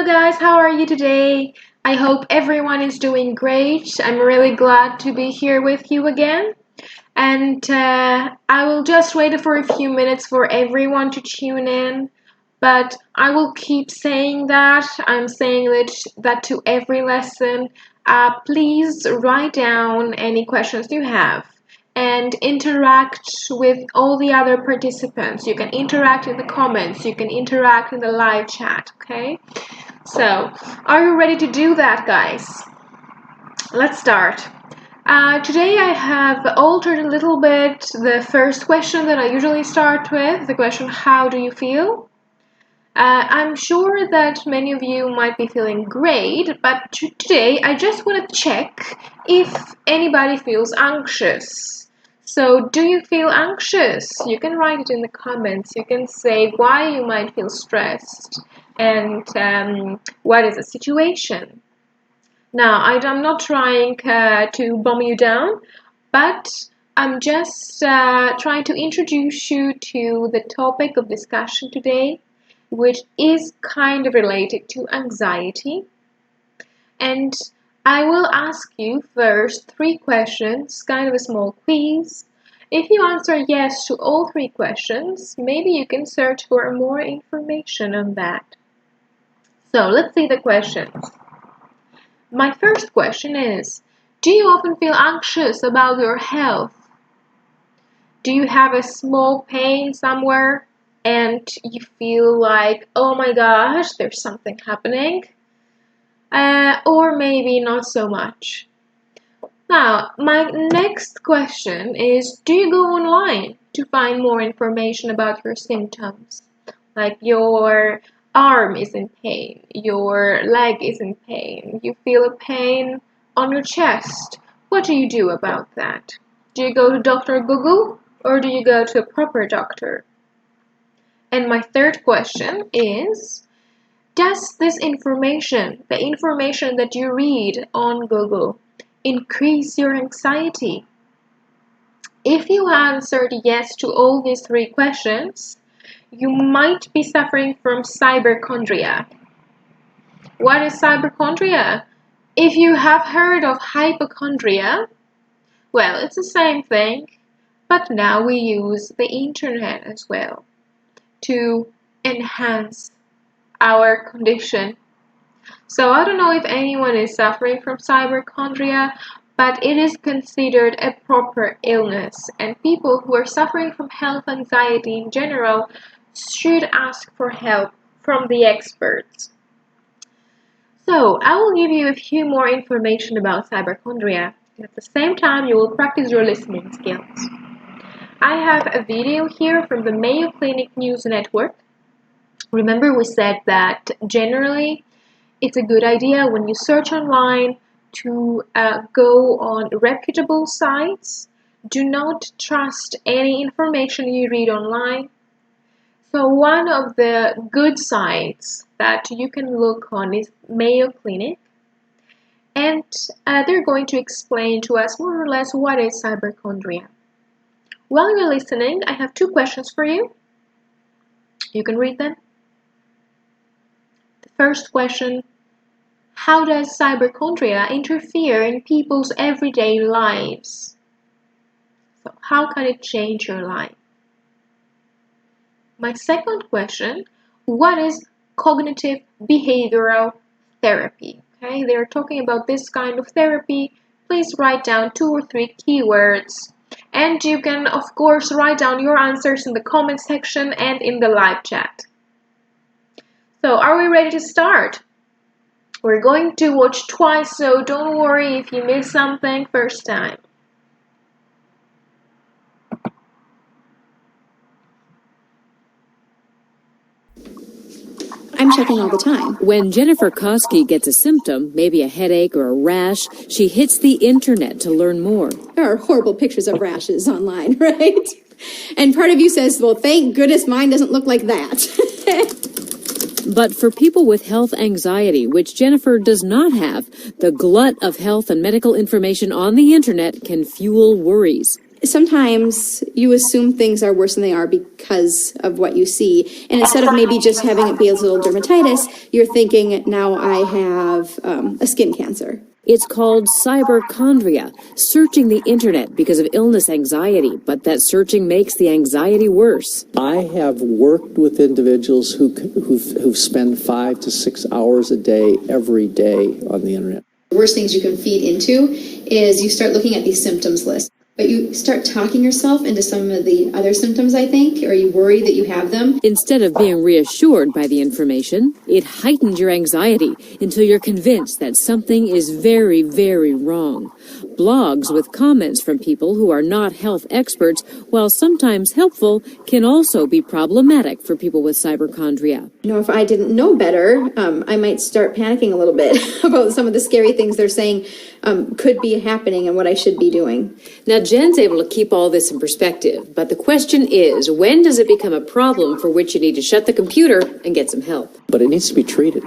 Hello guys, how are you today? I hope everyone is doing great. I'm really glad to be here with you again. And I will just wait for a few minutes for everyone to tune in. But I will keep saying that. I'm saying that to every lesson. Please write down any questions you have and interact with all the other participants. You can interact in the comments. You can interact in the live chat, okay? So, are you ready to do that, guys? Let's start. Today I have altered a little bit the first question that I usually start with, the question, how do you feel? I'm sure that many of you might be feeling great, but today I just want to check if anybody feels anxious. So, do you feel anxious? You can write it in the comments. You can say why you might feel stressed and what is the situation. Now, I'm not trying to bomb you down, but I'm just trying to introduce you to the topic of discussion today, which is kind of related to anxiety. And I will ask you first 3 questions, kind of a small quiz. If you answer yes to all 3 questions, maybe you can search for more information on that. So let's see the questions. My first question is, do you often feel anxious about your health? Do you have a small pain somewhere and you feel like, oh my gosh, there's something happening? Or maybe not so much. Now, my next question is, do you go online to find more information about your symptoms? Like your arm is in pain, your leg is in pain, you feel a pain on your chest. What do you do about that? Do you go to Dr. Google or do you go to a proper doctor? And my third question is, does this information, the information that you read on Google, increase your anxiety? If you answered yes to all these 3 questions, you might be suffering from cyberchondria. What is cyberchondria? If you have heard of hypochondria, well, it's the same thing, but now we use the internet as well to enhance our condition. So I don't know if anyone is suffering from cyberchondria, but it is considered a proper illness, and people who are suffering from health anxiety in general should ask for help from the experts. So I will give you a few more information about cyberchondria, and at the same time you will practice your listening skills. I have a video here from the Mayo Clinic News Network. Remember, we said that generally it's a good idea when you search online to go on reputable sites. Do not trust any information you read online. So one of the good sites that you can look on is Mayo Clinic. And they're going to explain to us more or less what is cyberchondria. While you're listening, I have 2 questions for you. You can read them. The first question, how does cyberchondria interfere in people's everyday lives? So how can it change your life? My second question, what is cognitive behavioral therapy? Okay, they're talking about this kind of therapy. Please write down 2 or 3 keywords. And you can, of course, write down your answers in the comment section and in the live chat. So, are we ready to start? We're going to watch twice, so don't worry if you miss something first time. I'm checking all the time. When Jennifer Koski gets a symptom, maybe a headache or a rash, she hits the internet to learn more. There are horrible pictures of rashes online, right? And part of you says, well, thank goodness mine doesn't look like that. But for people with health anxiety, which Jennifer does not have, the glut of health and medical information on the internet can fuel worries. Sometimes you assume things are worse than they are because of what you see. And instead of maybe just having it be a little dermatitis, you're thinking, now I have a skin cancer. It's called cyberchondria, searching the internet because of illness anxiety, but that searching makes the anxiety worse. I have worked with individuals who spend 5 to 6 hours a day, every day on the internet. The worst things you can feed into is you start looking at these symptoms list, but you start talking yourself into some of the other symptoms, I think, or you worry that you have them. Instead of being reassured by the information, it heightens your anxiety until you're convinced that something is very, very wrong. Blogs with comments from people who are not health experts, while sometimes helpful, can also be problematic for people with cyberchondria. You know, if I didn't know better, I might start panicking a little bit about some of the scary things they're saying could be happening and what I should be doing. Now, Jen's able to keep all this in perspective, but the question is, when does it become a problem for which you need to shut the computer and get some help? But it needs to be treated.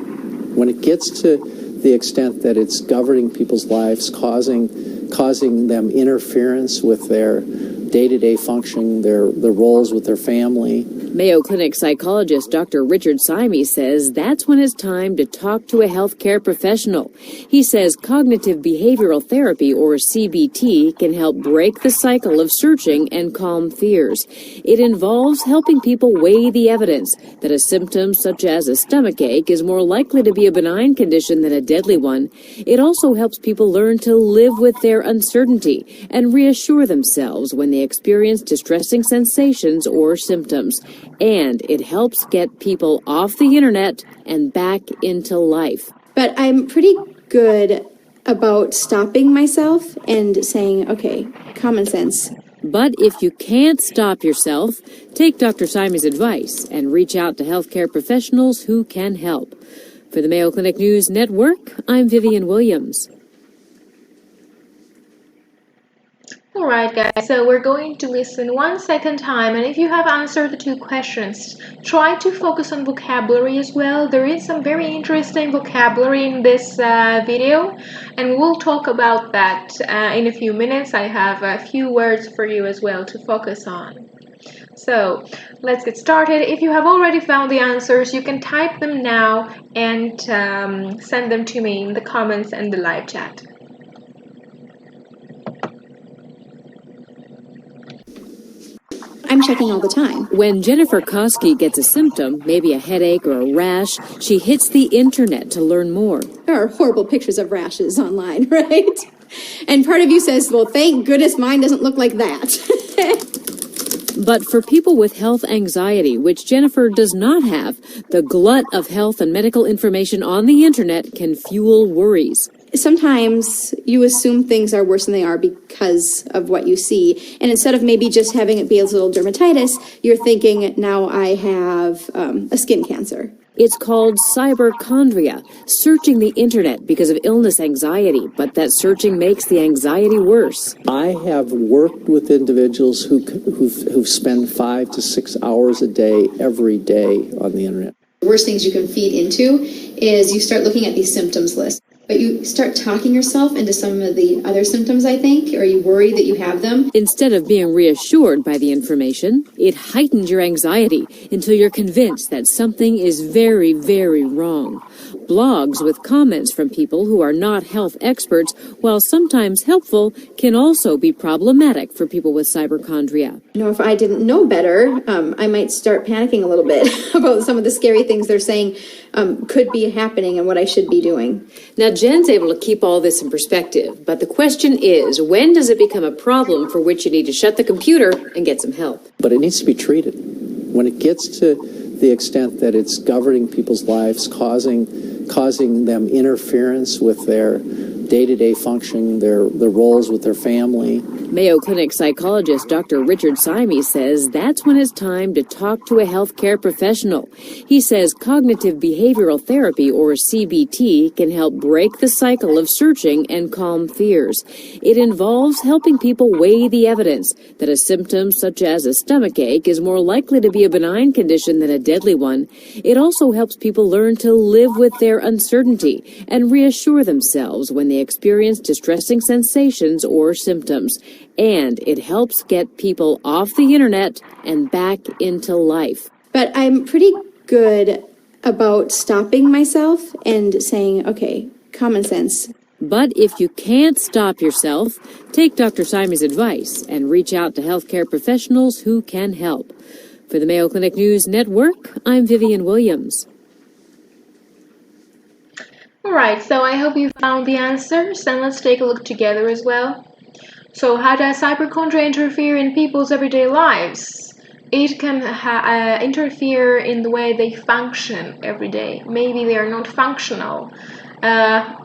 When it gets to the extent that it's governing people's lives, causing them interference with their day-to-day functioning, their roles with their family. Mayo Clinic psychologist Dr. Richard Simey says that's when it's time to talk to a healthcare professional. He says cognitive behavioral therapy, or CBT, can help break the cycle of searching and calm fears. It involves helping people weigh the evidence that a symptom such as a stomachache is more likely to be a benign condition than a deadly one. It also helps people learn to live with their uncertainty and reassure themselves when they experience distressing sensations or symptoms. And it helps get people off the internet and back into life. But I'm pretty good about stopping myself and saying, okay, common sense. But if you can't stop yourself, take Dr. Simey's advice and reach out to healthcare professionals who can help. For the Mayo Clinic News Network, I'm Vivian Williams. Alright guys, so we're going to listen one second time, and if you have answered the two questions, try to focus on vocabulary as well. There is some very interesting vocabulary in this video, and we'll talk about that in a few minutes. I have a few words for you as well to focus on. So let's get started. If you have already found the answers, you can type them now and send them to me in the comments and the live chat. I'm checking all the time. When Jennifer Koski gets a symptom, maybe a headache or a rash, she hits the internet to learn more. There are horrible pictures of rashes online, right? And part of you says, well, thank goodness mine doesn't look like that. But for people with health anxiety, which Jennifer does not have, the glut of health and medical information on the internet can fuel worries. Sometimes you assume things are worse than they are because of what you see. And instead of maybe just having it be a little dermatitis, you're thinking, now I have a skin cancer. It's called cyberchondria, searching the internet because of illness anxiety, but that searching makes the anxiety worse. I have worked with individuals who spend 5 to 6 hours a day, every day on the internet. The worst things you can feed into is you start looking at these symptoms list, but you start talking yourself into some of the other symptoms, I think, or you worry that you have them. Instead of being reassured by the information, it heightens your anxiety until you're convinced that something is very, very wrong. Blogs with comments from people who are not health experts, while sometimes helpful, can also be problematic for people with cyberchondria. You know, if I didn't know better, I might start panicking a little bit about some of the scary things they're saying could be happening and what I should be doing. Now, Jen's able to keep all this in perspective, but the question is, when does it become a problem for which you need to shut the computer and get some help? But it needs to be treated. When it gets to the extent that it's governing people's lives, causing them interference with their day-to-day functioning, their roles with their family. Mayo Clinic psychologist Dr. Richard Simey says that's when it's time to talk to a healthcare professional. He says cognitive behavioral therapy, or CBT, can help break the cycle of searching and calm fears. It involves helping people weigh the evidence that a symptom such as a stomachache is more likely to be a benign condition than a deadly one. It also helps people learn to live with their uncertainty and reassure themselves when they experience distressing sensations or symptoms. And it helps get people off the internet and back into life. But I'm pretty good about stopping myself and saying, okay, common sense. But if you can't stop yourself, take Dr. Simey's advice and reach out to healthcare professionals who can help. For the Mayo Clinic News Network, I'm Vivian Williams. Alright, so I hope you found the answers, and let's take a look together as well. So how does hypochondria interfere in people's everyday lives? It can interfere in the way they function every day. Maybe they are not functional.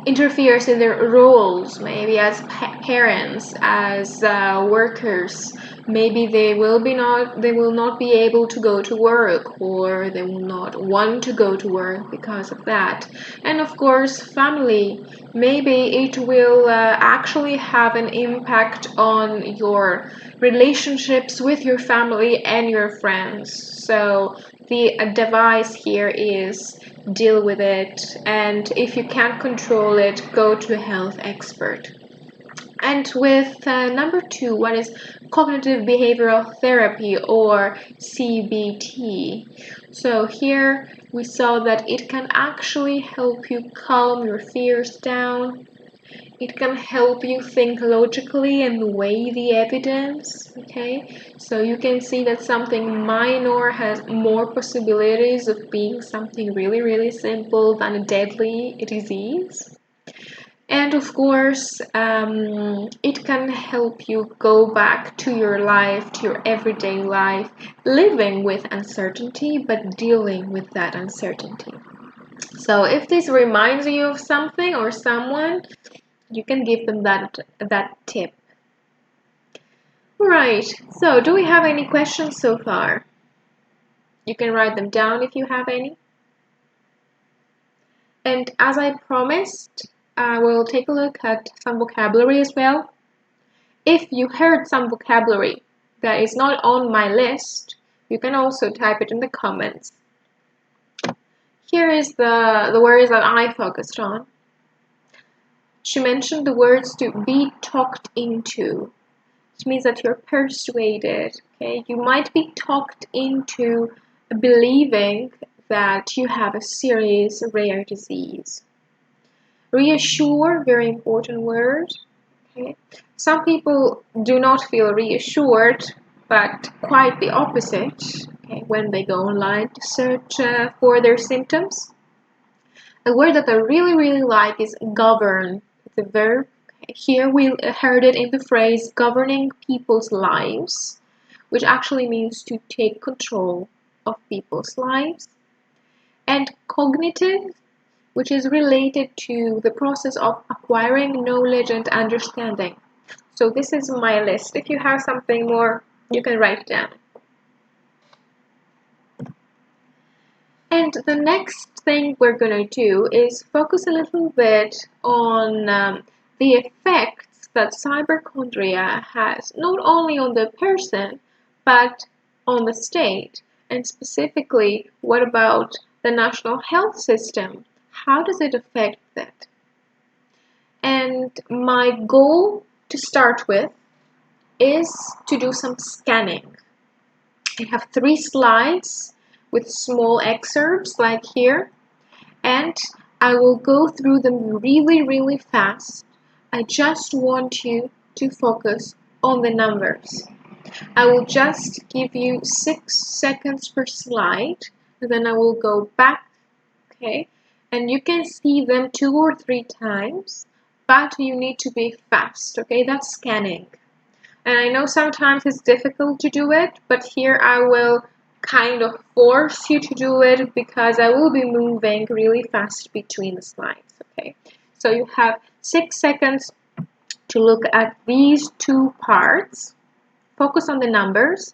Interferes in their roles, maybe as parents, as workers. Maybe they will not be able to go to work, or they will not want to go to work because of that. And of course, family. Maybe it will actually have an impact on your relationships with your family and your friends. So the advice here is deal with it, and if you can't control it, go to a health expert. And with number 2, what is cognitive behavioral therapy, or CBT? So here we saw that it can actually help you calm your fears down. It can help you think logically and weigh the evidence, okay? So you can see that something minor has more possibilities of being something really, really simple than a deadly disease. And of course, it can help you go back to your life, to your everyday life, living with uncertainty, but dealing with that uncertainty. So if this reminds you of something or someone, you can give them that tip. Right, so do we have any questions so far? You can write them down if you have any. And as I promised, I will take a look at some vocabulary as well. If you heard some vocabulary that is not on my list, you can also type it in the comments. Here is the words that I focused on. She mentioned the words to be talked into, which means that you're persuaded, okay? You might be talked into believing that you have a serious rare disease. Reassure, very important word, okay? Some people do not feel reassured, but quite the opposite, okay, when they go online to search for their symptoms. A word that I really, really like is govern. It's a verb. Here we heard it in the phrase governing people's lives, which actually means to take control of people's lives. And cognitive, which is related to the process of acquiring knowledge and understanding. So this is my list. If you have something more, you can write it down. And the next thing we're going to do is focus a little bit on the effects that hypochondria has, not only on the person, but on the state. And specifically, what about the national health system? How does it affect that? And my goal to start with is to do some scanning. I have 3 slides with small excerpts like here, and I will go through them really, really fast. I just want you to focus on the numbers. I will just give you 6 seconds per slide, and then I will go back, okay? And you can see them 2 or 3 times, but you need to be fast, okay? That's scanning. And I know sometimes it's difficult to do it, but here I will kind of force you to do it because I will be moving really fast between the slides, okay? So you have 6 seconds to look at these 2 parts. Focus on the numbers.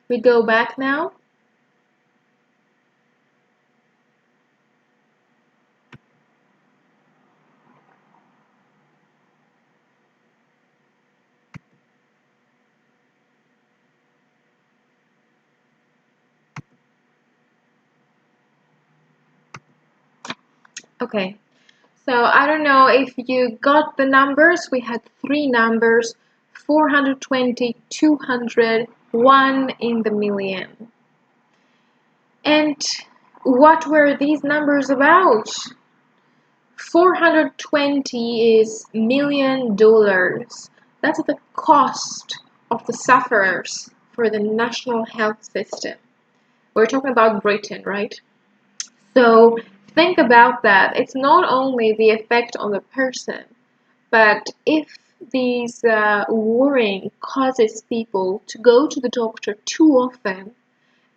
We go back now. Okay, so I don't know if you got the numbers. We had three numbers: 420, 200, 1 in the million. And what were these numbers about? 420 is $1,000,000. That's the cost of the sufferers for the national health system. We're talking about Britain, right? So think about that. It's not only the effect on the person, but if these worrying causes people to go to the doctor too often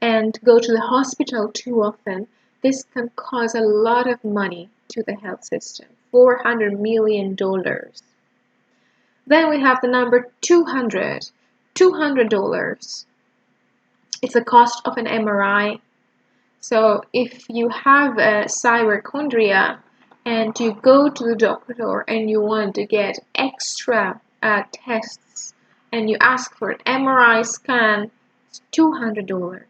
and go to the hospital too often, this can cause a lot of money to the health system. $400 million. Then we have the number 200. $200. It's the cost of an MRI. So if you have a hypochondria and you go to the doctor and you want to get extra tests and you ask for an MRI scan, it's $200.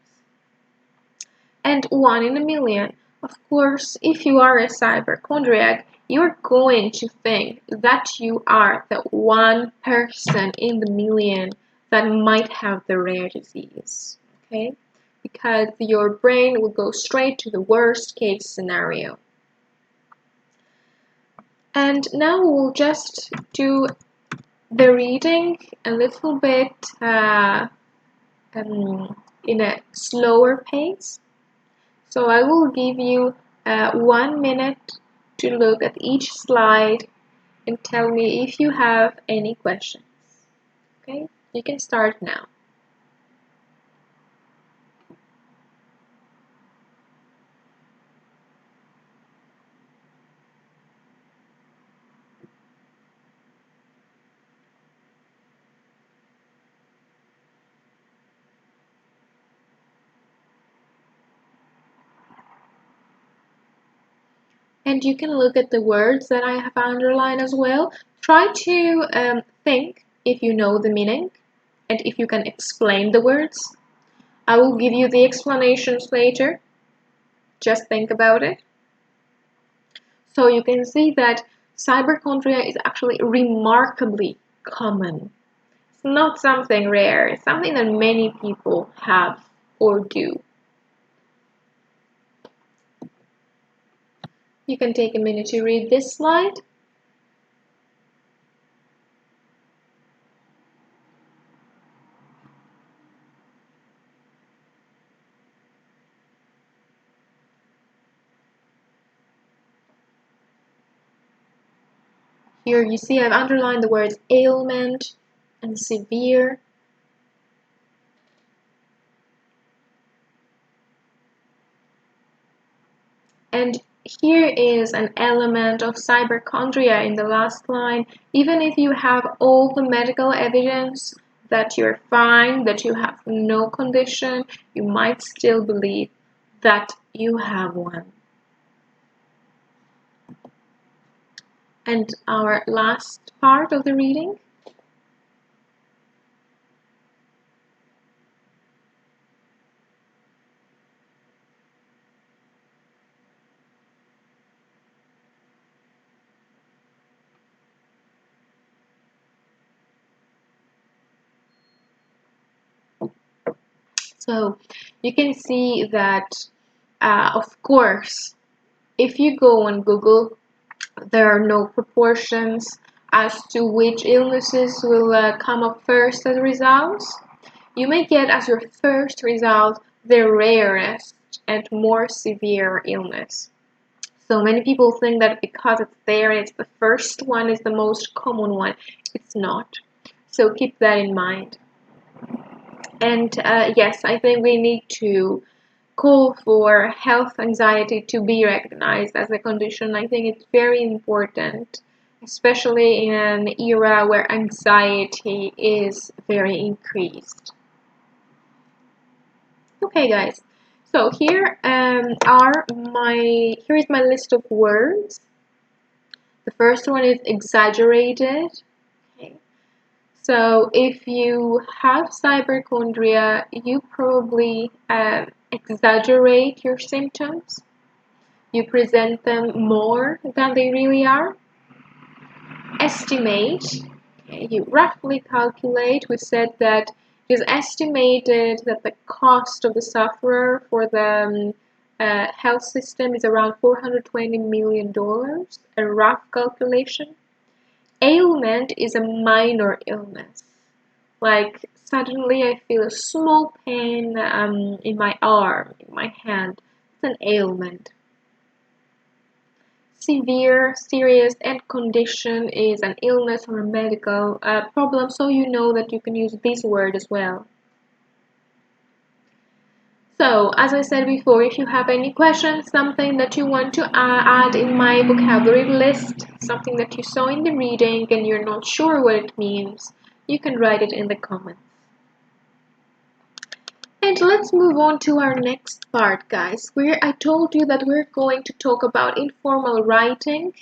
And 1 in a million. Of course, if you are a hypochondriac, you're going to think that you are the one person in the million that might have the rare disease, okay? Because your brain will go straight to the worst case scenario. And now we'll just do the reading a little bit in a slower pace. So I will give you 1 minute to look at each slide and tell me if you have any questions. Okay, you can start now. And you can look at the words that I have underlined as well. Try to think if you know the meaning and if you can explain the words. I will give you the explanations later. Just think about it. So you can see that hypochondria is actually remarkably common. It's not something rare. It's something that many people have or do. You can take a minute to read this slide. Here you see I've underlined the words ailment and severe. And here is an element of hypochondria in the last line. Even if you have all the medical evidence that you're fine, that you have no condition, you might still believe that you have one. And our last part of the reading. So you can see that, of course, if you go on Google, there are no proportions as to which illnesses will come up first as results. You may get as your first result the rarest and more severe illness. So many people think that because it's there, it's the first one is the most common one. It's not. So keep that in mind. And yes, I think we need to call for health anxiety to be recognized as a condition. I think it's very important, especially in an era where anxiety is very increased. Okay, guys. So here is my list of words. The first one is exaggerated. Okay. So if you have hypochondria, you probably exaggerate your symptoms. you present them more than they really are. Estimate, okay, you roughly calculate. We said that it is estimated that the cost of the sufferer for the health system is around $420 million, a rough calculation. Ailment is a minor illness. Like suddenly I feel a small pain in my arm, in my hand. It's an ailment. Severe, serious, and condition is an illness or a medical problem, so you know that you can use this word as well. So, as I said before, if you have any questions, something that you want to add in my vocabulary list, something that you saw in the reading and you're not sure what it means, you can write it in the comments. And let's move on to our next part, guys, where I told you that we're going to talk about informal writing,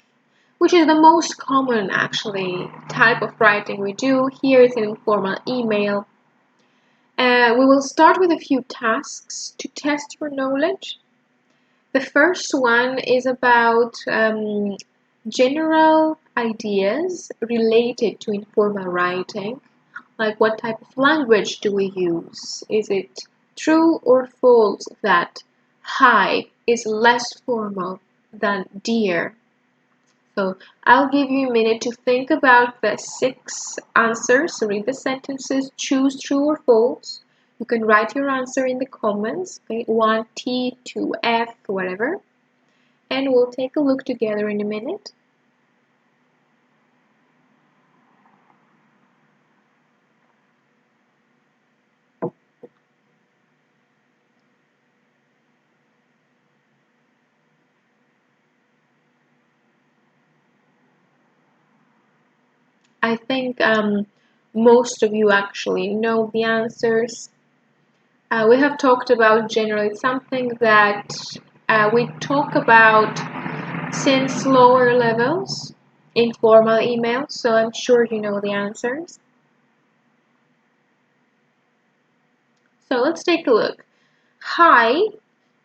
which is the most common, actually, type of writing we do. Here is an informal email. We will start with a few tasks to test your knowledge. The first one is about general ideas related to informal writing, like what type of language do we use? Is it true or false that hi is less formal than dear? So I'll give you a minute to think about the 6 answers. Read the sentences, choose true or false. You can write your answer in the comments, okay? 1T, 2F, whatever. And we'll take a look together in a minute. I think most of you actually know the answers. We have talked about generally something that we talk about since lower levels, informal emails, so I'm sure you know the answers. So let's take a look. Hi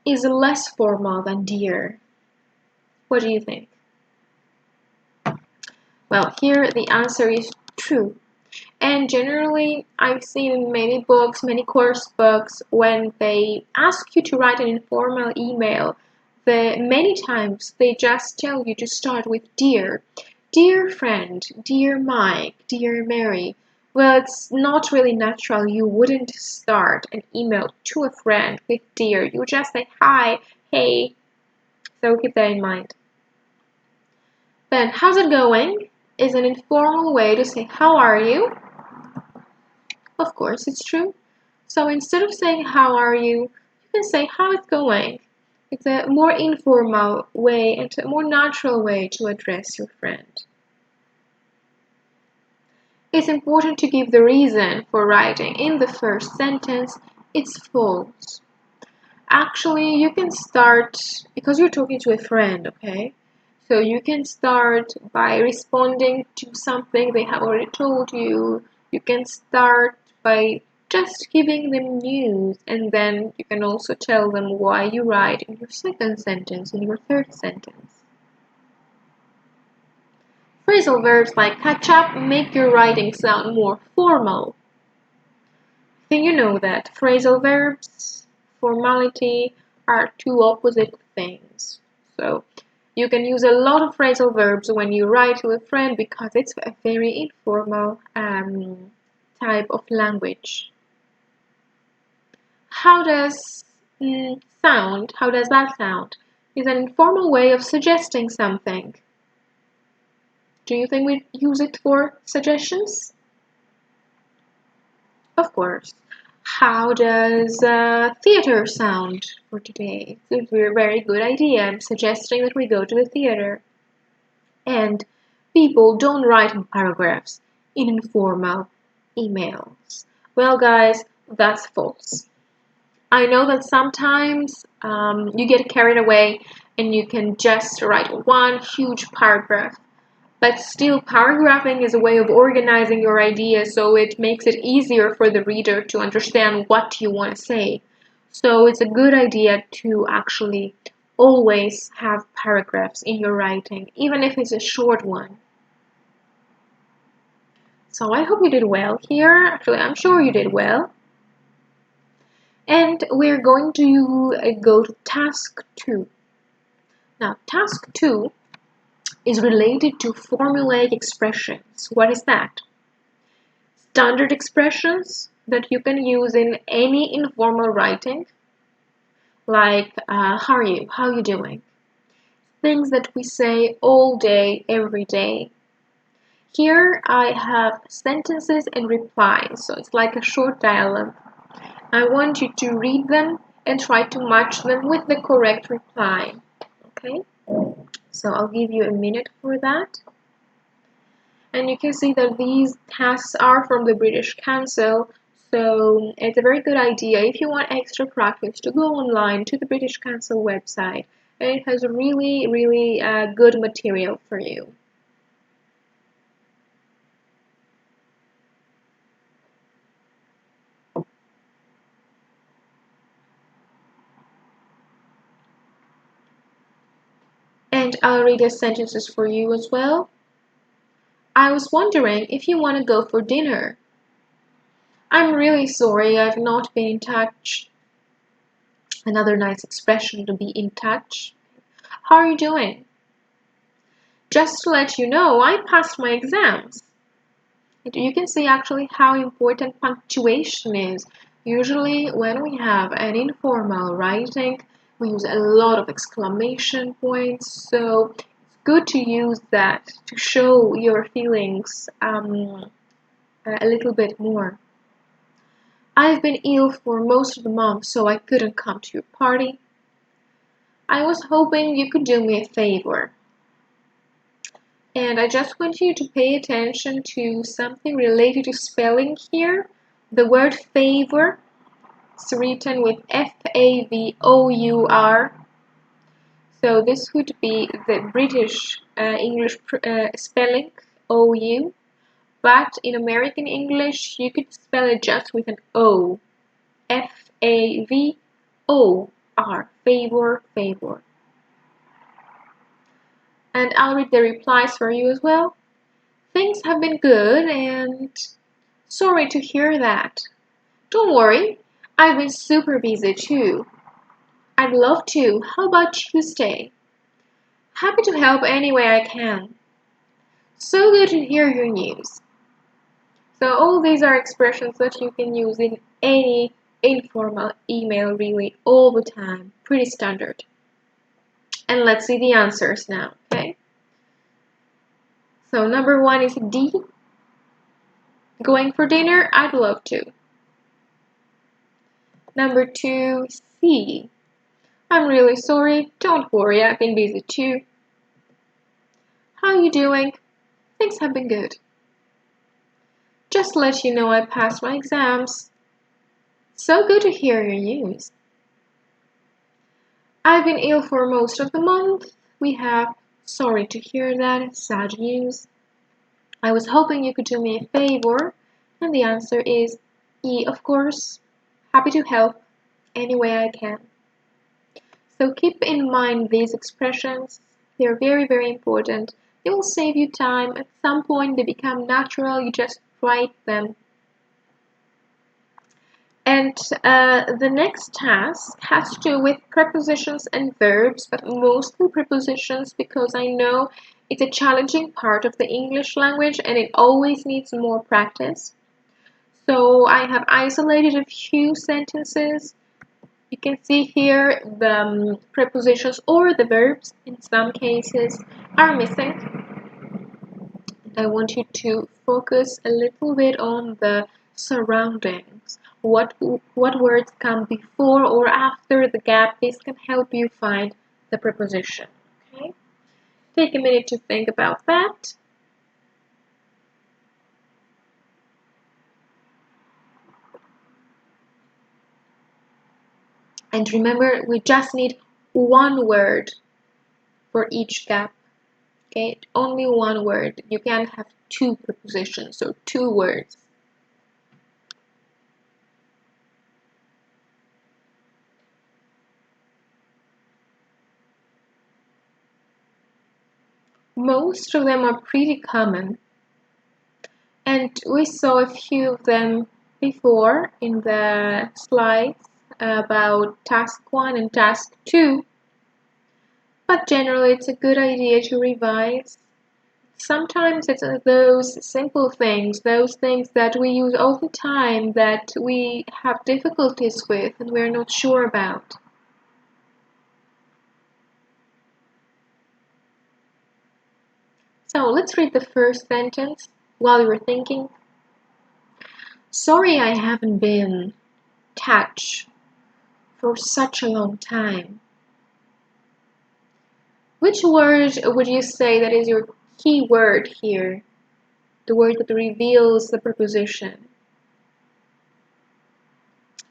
is less formal than dear. What do you think? Well, here the answer is true. And generally, I've seen in many books, many course books, when they ask you to write an informal email, many times they just tell you to start with dear. Dear friend, dear Mike, dear Mary. Well, it's not really natural. You wouldn't start an email to a friend with dear. You would just say hi, hey. So keep that in mind. Then, how's it going? Is an informal way to say how are you? Of course, it's true. So instead of saying how are you, you can say how it's going. It's a more informal way and a more natural way to address your friend. It's important to give the reason for writing in the first sentence. It's false. Actually, you can start, because you're talking to a friend, okay? So you can start by responding to something they have already told you. You can start by just giving them news, and then you can also tell them why you write in your second sentence, in your third sentence. Phrasal verbs like catch up make your writing sound more formal. I think you know that phrasal verbs, formality are two opposite things. So you can use a lot of phrasal verbs when you write to a friend because it's a very informal type of language. How does sound? How does that sound? It's an informal way of suggesting something. Do you think we use it for suggestions? Of course. How does theater sound for today? It's a very good idea. I'm suggesting that we go to the theater. And people don't write in paragraphs in informal emails. Well, guys, that's false. I know that sometimes you get carried away and you can just write one huge paragraph. But still, paragraphing is a way of organizing your ideas, so it makes it easier for the reader to understand what you want to say. So it's a good idea to actually always have paragraphs in your writing, even if it's a short one. So I hope you did well here. Actually, I'm sure you did well. And we're going to go to task 2. Now, task 2 is related to formulaic expressions. What is that? Standard expressions that you can use in any informal writing, like how are you? How are you doing? Things that we say all day, every day. Here I have sentences and replies, so it's like a short dialogue. I want you to read them and try to match them with the correct reply. Okay? So I'll give you a minute for that. And you can see that these tasks are from the British Council, so it's a very good idea if you want extra practice to go online to the British Council website. And it has really, really good material for you. And I'll read the sentences for you as well. I was wondering if you want to go for dinner. I'm really sorry I've not been in touch. Another nice expression to be in touch. How are you doing? Just to let you know, I passed my exams. You can see actually how important punctuation is. Usually when we have an informal writing, we use a lot of exclamation points, so it's good to use that to show your feelings a little bit more. I've been ill for most of the month, so I couldn't come to your party. I was hoping you could do me a favor. And I just want you to pay attention to something related to spelling here. The word favor is written with F-A-V-O-U-R. So this would be the British English spelling, O-U. But in American English, you could spell it just with an O. F-A-V-O-R. Favor, favor. And I'll read the replies for you as well. Things have been good and sorry to hear that. Don't worry, I've been super busy too. I'd love to. How about Tuesday? Happy to help any way I can. So good to hear your news. So all these are expressions that you can use in any informal email really all the time. Pretty standard. And let's see the answers now, okay? So number 1 is D. Going for dinner? I'd love to. Number 2, C. I'm really sorry. Don't worry, I've been busy too. How are you doing? Things have been good. Just to let you know I passed my exams. So good to hear your news. I've been ill for most of the month. We have sorry to hear that, sad news. I was hoping you could do me a favor, and the answer is E, of course. Happy to help any way I can. So keep in mind these expressions. They're very, very important. They will save you time. At some point they become natural. You just write them. And the next task has to do with prepositions and verbs, but mostly prepositions because I know it's a challenging part of the English language and it always needs more practice. So I have isolated a few sentences. You can see here the prepositions or the verbs in some cases are missing. I want you to focus a little bit on the surroundings. What words come before or after the gap? This can help you find the preposition. Okay? Take a minute to think about that. And remember, we just need one word for each gap. Okay, only one word. You can't have two prepositions, so 2 words. most of them are pretty common. And we saw a few of them before in the slides about task 1 and task 2. But generally, it's a good idea to revise. Sometimes it's those simple things, those things that we use all the time that we have difficulties with and we're not sure about. So let's read the first sentence while you were thinking. Sorry I haven't been in touch for such a long time. Which word would you say that is your key word here? The word that reveals the preposition.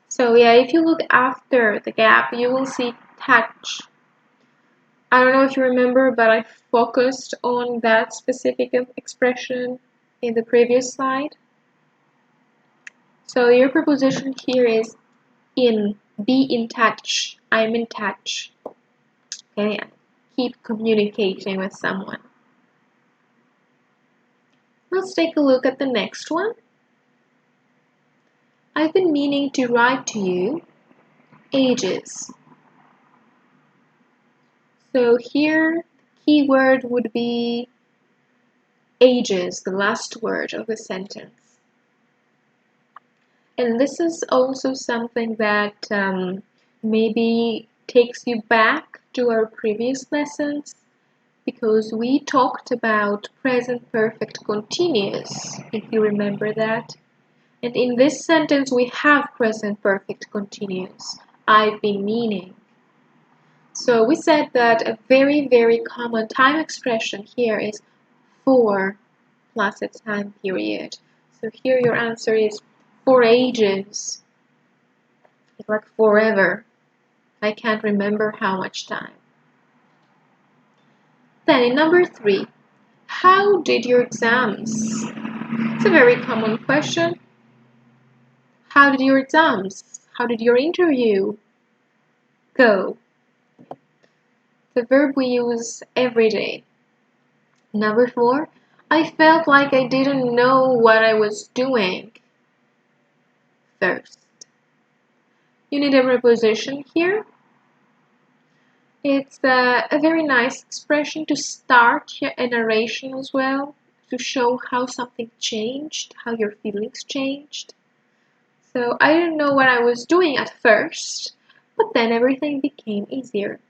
So yeah, if you look after the gap, you will see touch. I don't know if you remember, but I focused on that specific expression in the previous slide. So your preposition here is in. Be in touch. I'm in touch. Okay, keep communicating with someone. Let's take a look at the next one. I've been meaning to write to you ages. So here, the key word would be ages, the last word of the sentence. And this is also something that maybe takes you back to our previous lessons, because we talked about present perfect continuous, if you remember that. And in this sentence, we have present perfect continuous. I've been meaning. So we said that a very, very common time expression here is for plus a time period. So here your answer is for ages. It's like forever. I can't remember how much time. Then in number 3, how did your exams? It's a very common question. How did your exams? How did your interview go? The verb we use every day. Number 4, I felt like I didn't know what I was doing first. You need a preposition here. It's a very nice expression to start a narration as well, to show how something changed, how your feelings changed. So I didn't know what I was doing at first, but then everything became easier.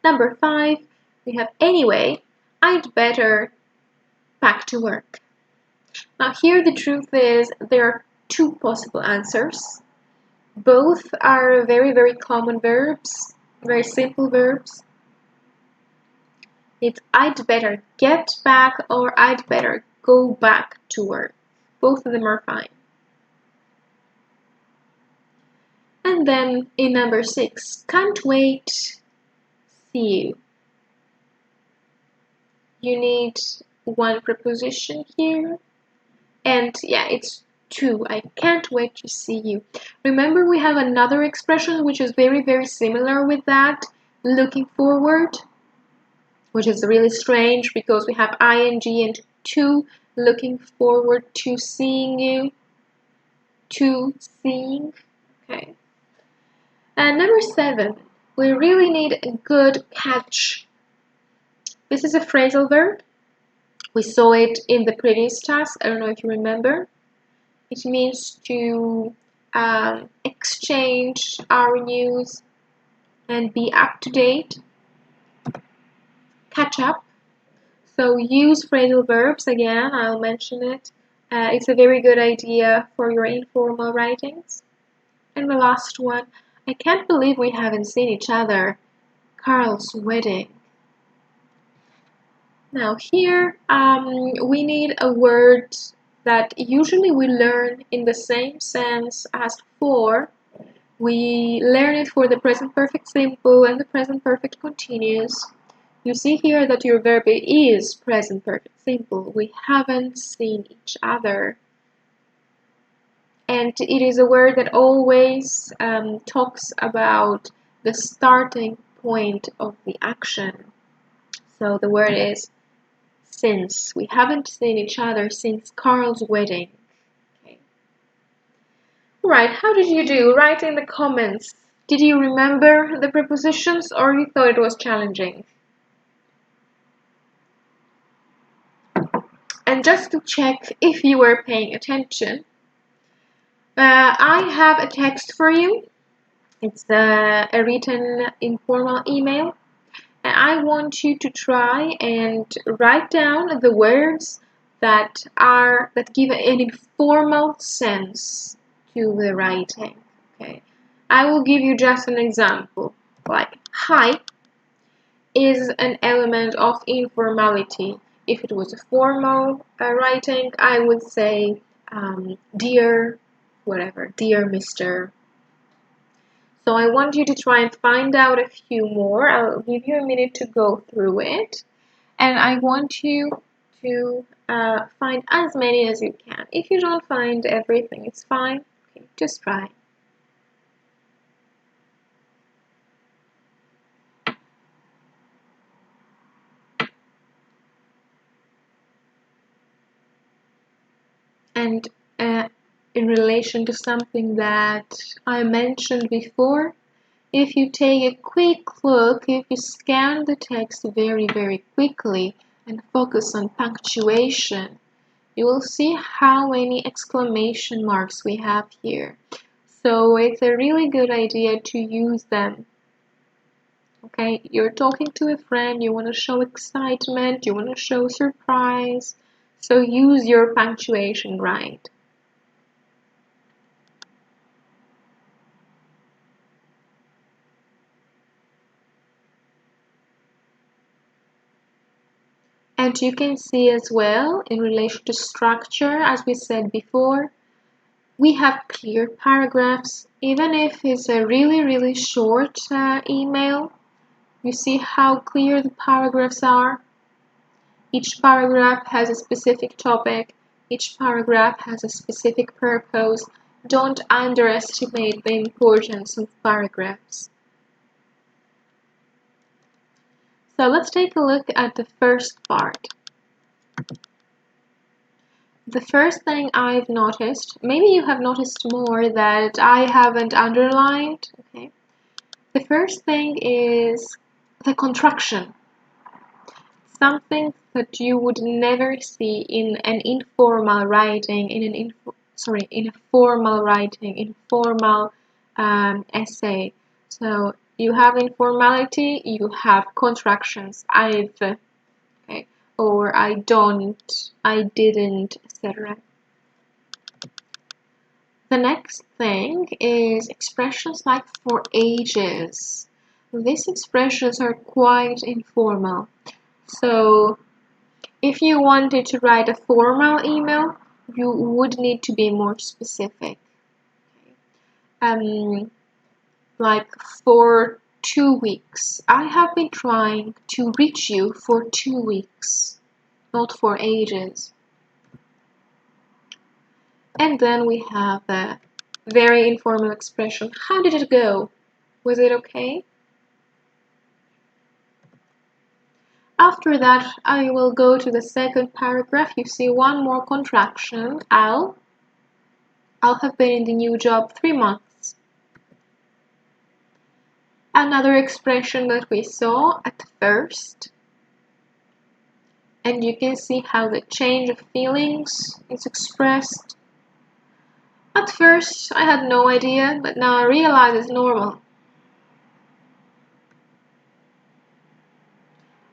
Number 5, we have anyway, I'd better back to work. Now here the truth is there are 2 possible answers. Both are very, very common verbs, very simple verbs. It's I'd better get back or I'd better go back to work. Both of them are fine. And then in number 6, can't wait, see you. You need 1 preposition here. And yeah, it's 2. I can't wait to see you. Remember, we have another expression which is very, very similar with that, looking forward, which is really strange because we have ing and to, looking forward to seeing you, to seeing. Okay. And number 7, we really need a good catch. This is a phrasal verb. We saw it in the previous task. I don't know if you remember. It means to exchange our news and be up to date. Catch up. So use phrasal verbs again. I'll mention it. It's a very good idea for your informal writings. And the last one, I can't believe we haven't seen each other. Carl's wedding. Now here we need a word that usually we learn in the same sense as for. We learn it for the present perfect simple and the present perfect continuous. You see here that your verb is present perfect simple. We haven't seen each other. And it is a word that always talks about the starting point of the action. So the word is since. We haven't seen each other since Carl's wedding. Okay. Alright, how did you do? Write in the comments. Did you remember the prepositions or you thought it was challenging? And just to check if you were paying attention, I have a text for you. It's a written informal email. And I want you to try and write down the words that give an informal sense to the writing. Okay, I will give you just an example. Like hi is an element of informality. If it was a formal writing, I would say dear, whatever, dear Mr. So I want you to try and find out a few more. I'll give you a minute to go through it. And I want you to find as many as you can. If you don't find everything, it's fine. Okay, just try. And in relation to something that I mentioned before, if you take a quick look, if you scan the text very, very quickly and focus on punctuation, you will see how many exclamation marks we have here. So it's a really good idea to use them. Okay, you're talking to a friend, you want to show excitement, you want to show surprise, so use your punctuation right. And you can see as well, in relation to structure, as we said before, we have clear paragraphs. Even if it's a really, really short email, you see how clear the paragraphs are. Each paragraph has a specific topic. Each paragraph has a specific purpose. Don't underestimate the importance of paragraphs. So let's take a look at the first part. The first thing I've noticed, maybe you have noticed more that I haven't underlined, okay? The first thing is the contraction. Something that you would never see in an informal writing, in a formal writing, informal essay. So you have informality, you have contractions. I've, okay, or I don't, I didn't, etc. The next thing is expressions like for ages. These expressions are quite informal. So if you wanted to write a formal email, you would need to be more specific. Like for 2 weeks. I have been trying to reach you for 2 weeks, not for ages. And then we have the very informal expression. How did it go? Was it okay? After that, I will go to the second paragraph. You see one more contraction. I'll have been in the new job 3 months. Another expression that we saw at first. And you can see how the change of feelings is expressed. At first, I had no idea, but now I realize it's normal.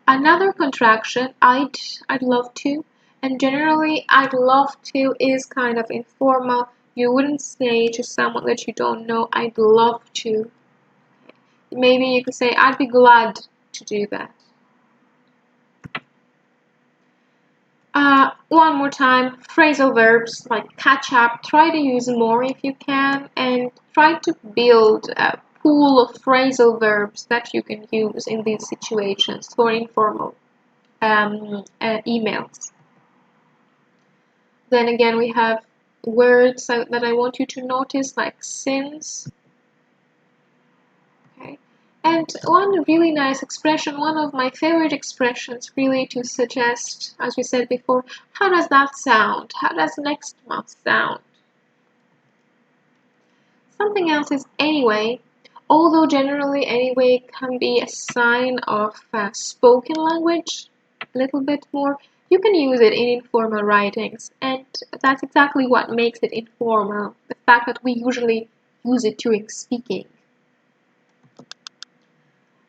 Another contraction, I'd love to, and generally I'd love to is kind of informal. You wouldn't say to someone that you don't know, I'd love to. Maybe you could say, I'd be glad to do that. One more time, phrasal verbs like catch up, try to use more if you can, and try to build a pool of phrasal verbs that you can use in these situations for informal emails. Then again, we have words that I want you to notice, like since. Okay, And one really nice expression, one of my favorite expressions, really to suggest, as we said before, how does that sound? How does next month sound? Something else is anyway, although generally anyway can be a sign of spoken language, a little bit more. You can use it in informal writings, and that's exactly what makes it informal, the fact that we usually use it during speaking.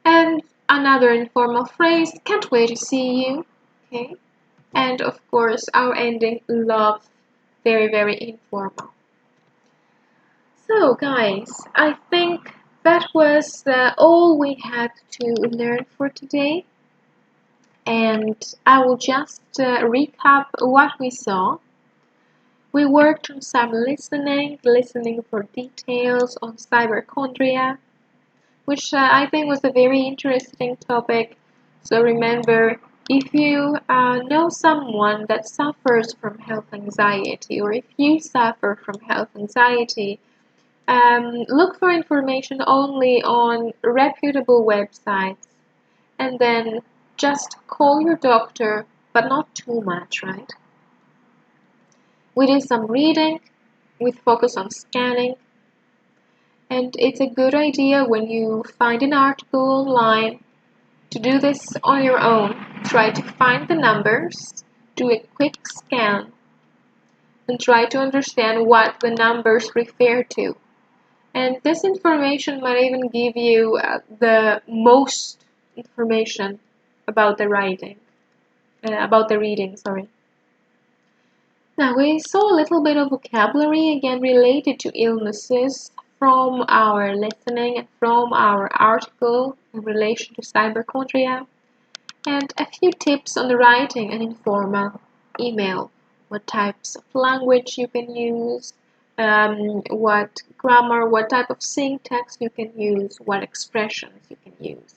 And another informal phrase, can't wait to see you. Okay. And of course, our ending, love, very, very informal. So, guys, I think that was all we had to learn for today. And I will just recap what we saw. We worked on some listening for details on hypochondria, which I think was a very interesting topic. So remember, if you know someone that suffers from health anxiety, or if you suffer from health anxiety, look for information only on reputable websites, and then just call your doctor, but not too much, right? We did some reading with focus on scanning, and it's a good idea when you find an article online to do this on your own. Try to find the numbers, do a quick scan, and try to understand what the numbers refer to. And this information might even give you the most information about the reading, sorry. Now we saw a little bit of vocabulary again related to illnesses from our listening and from our article in relation to hypochondria, and a few tips on the writing an informal email, what types of language you can use, what grammar, what type of syntax you can use, what expressions you can use.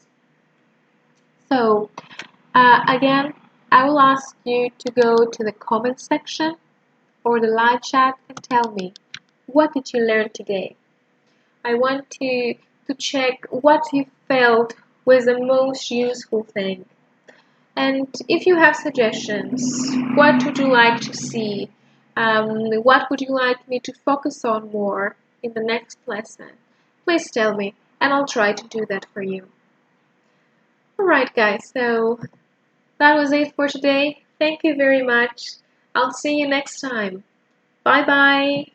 So again, I will ask you to go to the comment section or the live chat and tell me, what did you learn today? I want to check what you felt was the most useful thing. And if you have suggestions, what would you like to see? What would you like me to focus on more in the next lesson? Please tell me, and I'll try to do that for you. Alright guys, so that was it for today. Thank you very much. I'll see you next time. Bye bye.